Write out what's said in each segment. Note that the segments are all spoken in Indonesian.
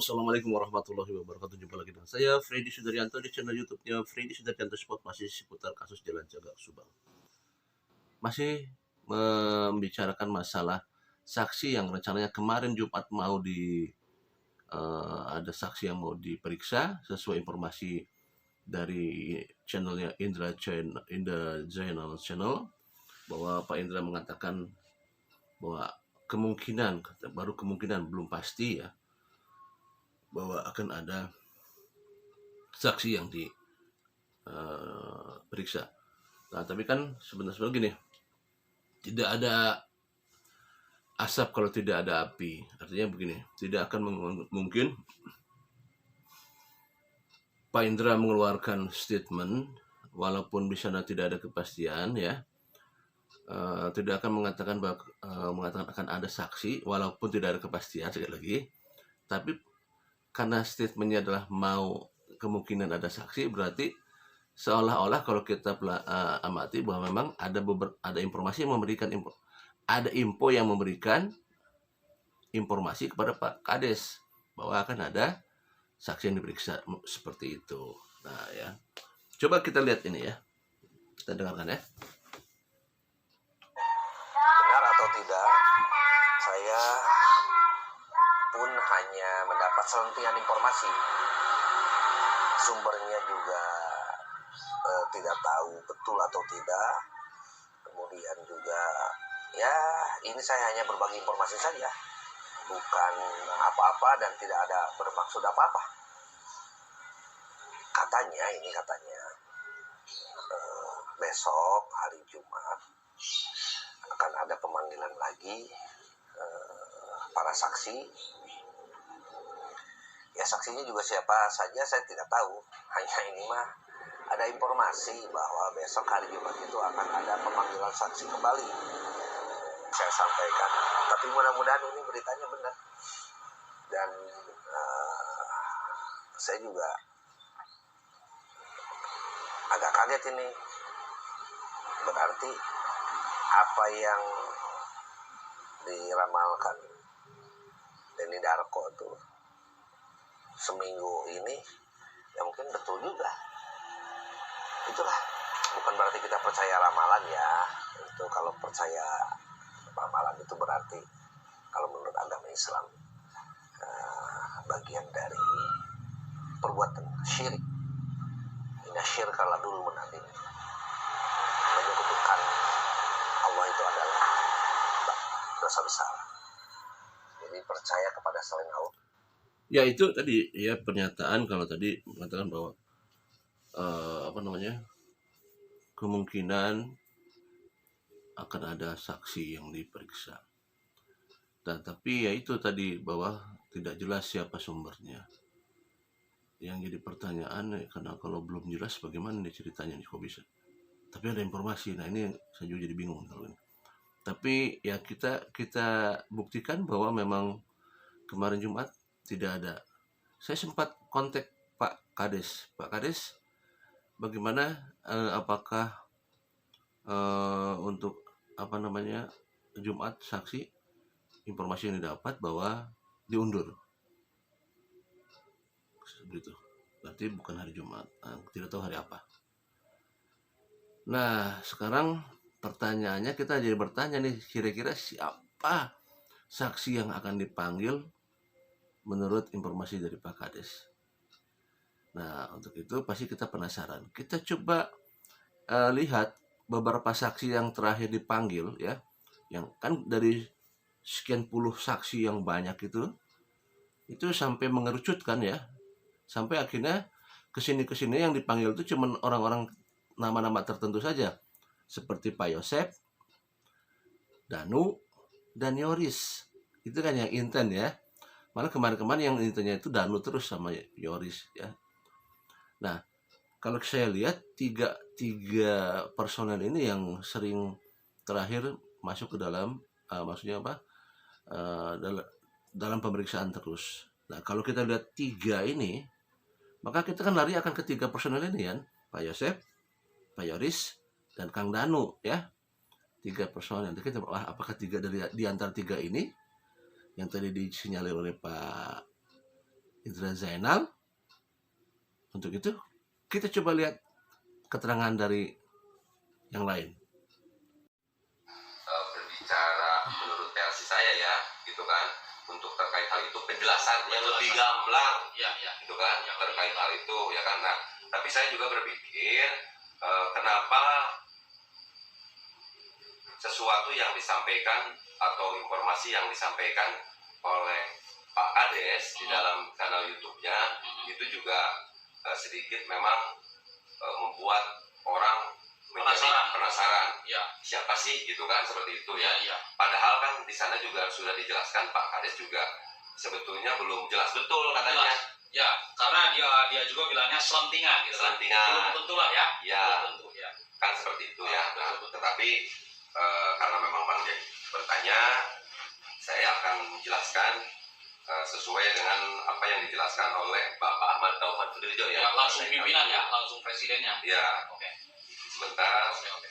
Assalamualaikum warahmatullahi wabarakatuh. Jumpa lagi dengan saya Freddy Sudaryanto di channel YouTube-nya Freddy Sudaryanto Sport, masih seputar kasus Jalan Cagak Subang. Masih membicarakan masalah saksi yang rencananya kemarin Jumat mau ada saksi yang mau diperiksa sesuai informasi dari channelnya Indra Zainal Channel, bahwa Pak Indra mengatakan bahwa baru kemungkinan belum pasti ya, bahwa akan ada saksi yang diperiksa. Nah, tapi kan sebenarnya gini, tidak ada asap kalau tidak ada api. Artinya begini, tidak akan mungkin Pak Indra mengeluarkan statement walaupun di sana tidak ada kepastian ya. Tidak akan mengatakan akan ada saksi walaupun tidak ada kepastian, sekali lagi. Tapi karena statementnya adalah mau kemungkinan ada saksi, berarti seolah-olah kalau kita amati bahwa memang ada informasi yang memberikan info yang memberikan informasi kepada Pak Kades bahwa akan ada saksi yang diperiksa seperti itu. Nah ya, coba kita lihat ini ya, kita dengarkan ya. Benar atau tidak, saya pun hanya mendapat selentingan informasi, sumbernya juga tidak tahu betul atau tidak. Kemudian juga ya ini saya hanya berbagi informasi saja, bukan apa-apa dan tidak ada bermaksud apa-apa. Katanya besok hari Jumat akan ada pemanggilan lagi para saksi. Ya, saksinya juga siapa saja saya tidak tahu. Hanya ini mah ada informasi bahwa besok hari Jumat itu akan ada pemanggilan saksi kembali. Saya sampaikan. Tapi mudah-mudahan ini beritanya benar. Dan saya juga agak kaget ini. Berarti apa yang diramalkan Denny Darko tuh seminggu ini ya mungkin betul juga. Itulah, bukan berarti kita percaya ramalan ya. Itu kalau percaya ramalan itu berarti kalau menurut agama Islam bagian dari perbuatan syirik. Inna syirka la dzulmun adzim. Menyekutukan Allah itu adalah dosa besar. Jadi percaya kepada selain Allah. Ya itu tadi ya pernyataan, kalau tadi mengatakan bahwa kemungkinan akan ada saksi yang diperiksa. Dan tapi ya itu tadi bahwa tidak jelas siapa sumbernya. Yang jadi pertanyaan karena kalau belum jelas bagaimana nih ceritanya nih, kok bisa? Tapi ada informasi. Nah ini saya juga jadi bingung kalau ini. Tapi ya kita buktikan bahwa memang kemarin Jumat tidak ada. Saya sempat kontak Pak Kades. Pak Kades, bagaimana apakah untuk Jumat saksi, informasi yang didapat bahwa diundur seperti itu, berarti bukan hari Jumat, tidak tahu hari apa. Nah sekarang pertanyaannya, kita jadi bertanya nih, kira-kira siapa saksi yang akan dipanggil menurut informasi dari Pak Kades. Nah untuk itu pasti kita penasaran. Kita coba lihat beberapa saksi yang terakhir dipanggil ya, yang kan dari sekian puluh saksi yang banyak itu sampai mengerucutkan ya, sampai akhirnya kesini yang dipanggil itu cuma orang-orang nama-nama tertentu saja, seperti Pak Yosep, Danu, dan Yoris. Itu kan yang inten ya. Malah kemarin yang intennya itu Danu terus sama Yoris ya. Nah kalau saya lihat tiga personel ini yang sering terakhir masuk ke dalam dalam pemeriksaan terus. Nah kalau kita lihat tiga ini, maka kita kan lari akan ketiga personel ini kan, Pak Yosep, Pak Yoris, dan Kang Danu ya. Tiga personel. Nanti kita apakah tiga di antara tiga ini yang tadi disinyalir oleh Pak Indra Zainal. Untuk itu kita coba lihat keterangan dari yang lain. Berbicara menurut versi saya ya, gitu kan, untuk terkait hal itu penjelasan yang lebih gamblang, gitu kan, terkait hal itu ya kan. Nah, tapi saya juga berpikir kenapa sesuatu yang disampaikan atau informasi yang disampaikan oleh Pak Kades di dalam kanal YouTube-nya itu juga sedikit memang membuat orang menjadi penasaran. Ya, siapa sih gitu kan, seperti itu ya. Padahal kan di sana juga sudah dijelaskan, Pak Kades juga sebetulnya belum jelas betul katanya. Ya, karena dia juga bilangnya selentingan gitu. Selentingan. Belum tentu lah ya. Ya. Belum tentu ya. Kan seperti itu ya. Nah, tetapi karena memang Bang Jack bertanya, saya akan menjelaskan sesuai dengan apa yang dijelaskan oleh Bapak Ahmad Taufan Sudirjo ya. Ya, langsung pimpinan ya, langsung presidennya. Ya. Oke. Sebentar. Oke.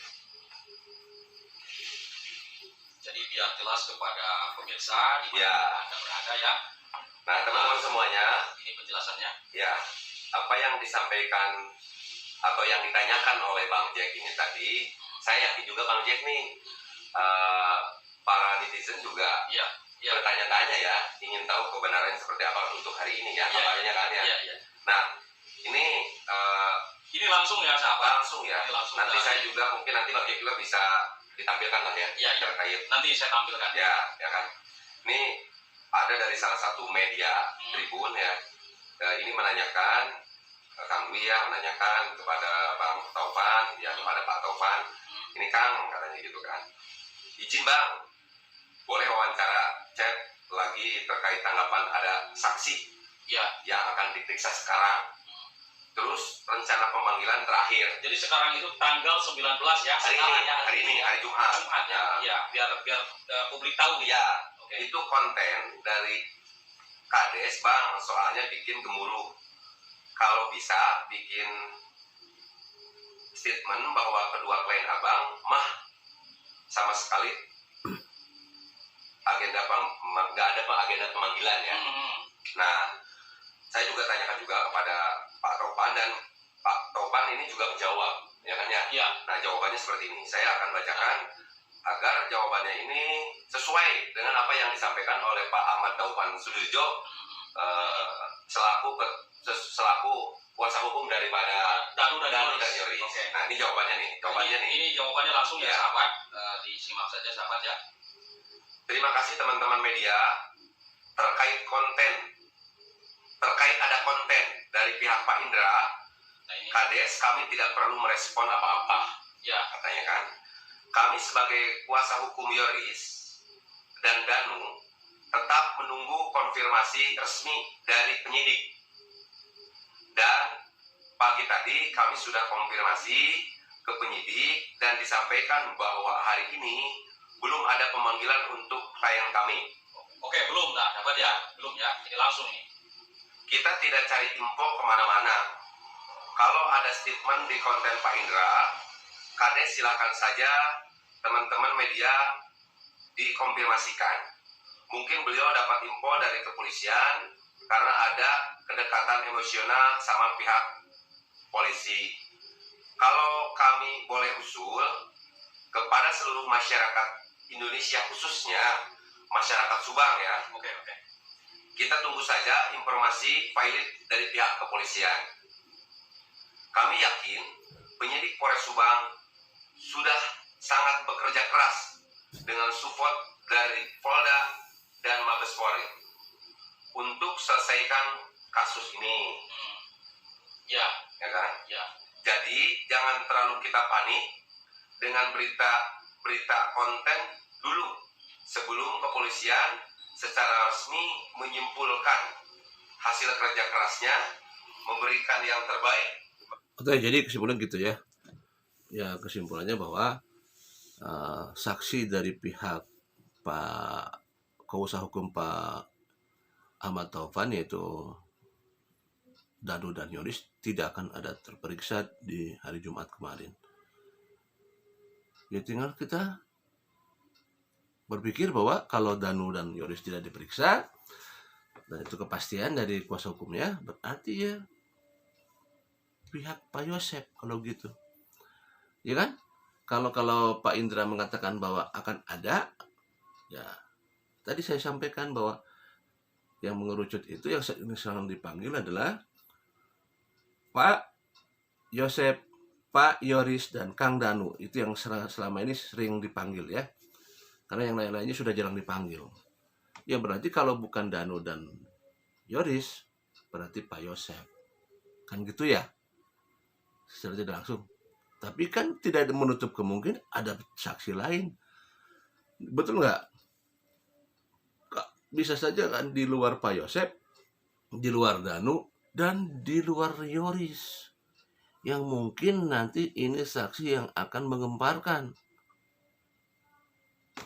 Jadi biar jelas kepada pemirsa di mana Anda berada ya. Nah, teman-teman semuanya, ini penjelasannya. Ya, apa yang disampaikan atau yang ditanyakan oleh Bang Jack ini tadi, saya yakin juga Bang Jack nih, para netizen juga bertanya-tanya ya, ingin tahu kebenarannya seperti apa untuk hari ini ya, kabarnya kan ya. Nah, ini langsung ya sahabat. Langsung ya. Nanti saya juga mungkin nanti Bang Jack juga bisa ditampilkan lah ya, terkait. Nanti saya tampilkan. Ya kan. Ini ada dari salah satu media Tribun ya. Ini menanyakan, Kang Dwi ya menanyakan kepada Bang Taufan, ya kepada Pak Taufan. Ini Kang katanya gitu kan. Izin Bang, boleh wawancara chat lagi terkait tanggapan ada saksi yang akan diperiksa sekarang. Terus rencana pemanggilan terakhir. Jadi sekarang itu tanggal 19 ya. Hari ini, hari Jumat. Ya, biar publik tahu ya. Itu konten dari Kades Bang, soalnya bikin gemuruh. Kalau bisa bikin statement bahwa kedua klien Abang mah sama sekali nggak ada agenda pemanggilan ya. Nah, saya juga tanyakan juga kepada Pak Taufan dan Pak Taufan ini juga menjawab, ya kan ya? Nah, jawabannya seperti ini. Saya akan bacakan agar jawabannya ini sesuai dengan apa yang disampaikan oleh Pak Ahmad Taufan Sudirjo selaku kuasa hukum daripada Danu dan Yoris. Nah, ini jawabannya nih. Ini jawabannya langsung ya sahabat. Disimak saja sahabat ya. Terima kasih teman-teman media terkait ada konten dari pihak Pak Indra. Kades kami tidak perlu merespon apa-apa. Ya, katanya kan. Kami sebagai kuasa hukum Yoris dan Danu tetap menunggu konfirmasi resmi dari penyidik. Dan pagi tadi kami sudah konfirmasi ke penyidik dan disampaikan bahwa hari ini belum ada pemanggilan untuk klien kami. Oke, belum dapat ya? Belum ya, ini langsung nih. Kita tidak cari info kemana-mana. Kalau ada statement di konten Pak Indra, Kades silakan saja teman-teman media dikonfirmasikan. Mungkin beliau dapat info dari kepolisian karena ada kedekatan emosional sama pihak polisi. Kalau kami boleh usul kepada seluruh masyarakat Indonesia, khususnya masyarakat Subang ya. Oke. Kita tunggu saja informasi valid dari pihak kepolisian. Kami yakin penyidik Polres Subang sudah sangat bekerja keras dengan support dari Polda dan Mabes Polri untuk selesaikan kasus ini. Ya kan? Ya. Jadi jangan terlalu kita panik dengan berita konten dulu sebelum kepolisian secara resmi menyimpulkan hasil kerja kerasnya, memberikan yang terbaik. Oke, jadi kesimpulan gitu ya. Ya, kesimpulannya bahwa saksi dari pihak Pak kuasa hukum Pak Ahmad Taufan yaitu Danu dan Yoris tidak akan ada terperiksa di hari Jumat kemarin. Ya tinggal kita berpikir bahwa kalau Danu dan Yoris tidak diperiksa, Dan itu kepastian dari kuasa hukumnya, berarti ya pihak Pak Yosep kalau gitu. Ya kan? Kalau Pak Indra mengatakan bahwa akan ada, ya tadi saya sampaikan bahwa yang mengerucut itu yang sekarang dipanggil adalah Pak Yosep, Pak Yoris, dan Kang Danu. Itu yang selama ini sering dipanggil ya. Karena yang lain-lainnya sudah jarang dipanggil. Ya berarti kalau bukan Danu dan Yoris, berarti Pak Yosep. Kan gitu ya? Secara tidak langsung. Tapi kan tidak menutup kemungkinan ada saksi lain. Betul nggak? Bisa saja kan di luar Pak Yosep, di luar Danu, dan di luar Yoris. Yang mungkin nanti ini saksi yang akan mengemparkan.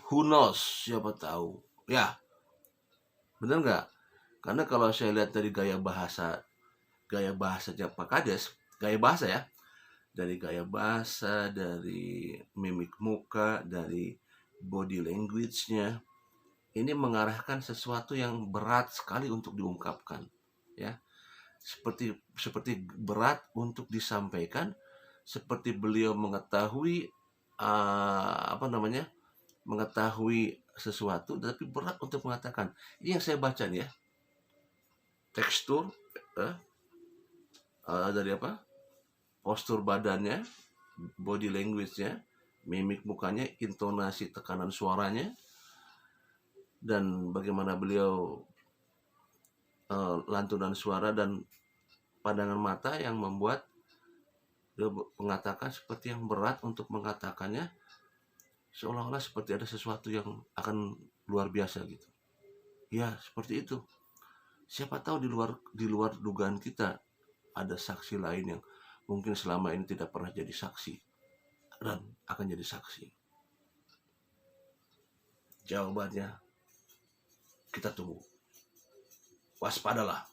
Who knows? Siapa tahu. Ya, benar nggak? Karena kalau saya lihat dari gaya bahasanya Pak Kades, gaya bahasa ya, dari gaya bahasa, dari mimik muka, dari body language-nya, ini mengarahkan sesuatu yang berat sekali untuk diungkapkan, ya. Seperti berat untuk disampaikan, seperti beliau mengetahui mengetahui sesuatu, tapi berat untuk mengatakan. Ini yang saya baca nih ya. Tekstur dari postur badannya, body language-nya, mimik mukanya, intonasi tekanan suaranya, dan bagaimana beliau lantunan suara dan pandangan mata yang membuat dia mengatakan seperti yang berat untuk mengatakannya, seolah-olah seperti ada sesuatu yang akan luar biasa gitu. Ya, seperti itu. Siapa tahu di luar dugaan kita ada saksi lain yang mungkin selama ini tidak pernah jadi saksi dan akan jadi saksi. Jawabannya kita tunggu. Waspadalah.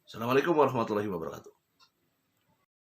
Assalamualaikum warahmatullahi wabarakatuh.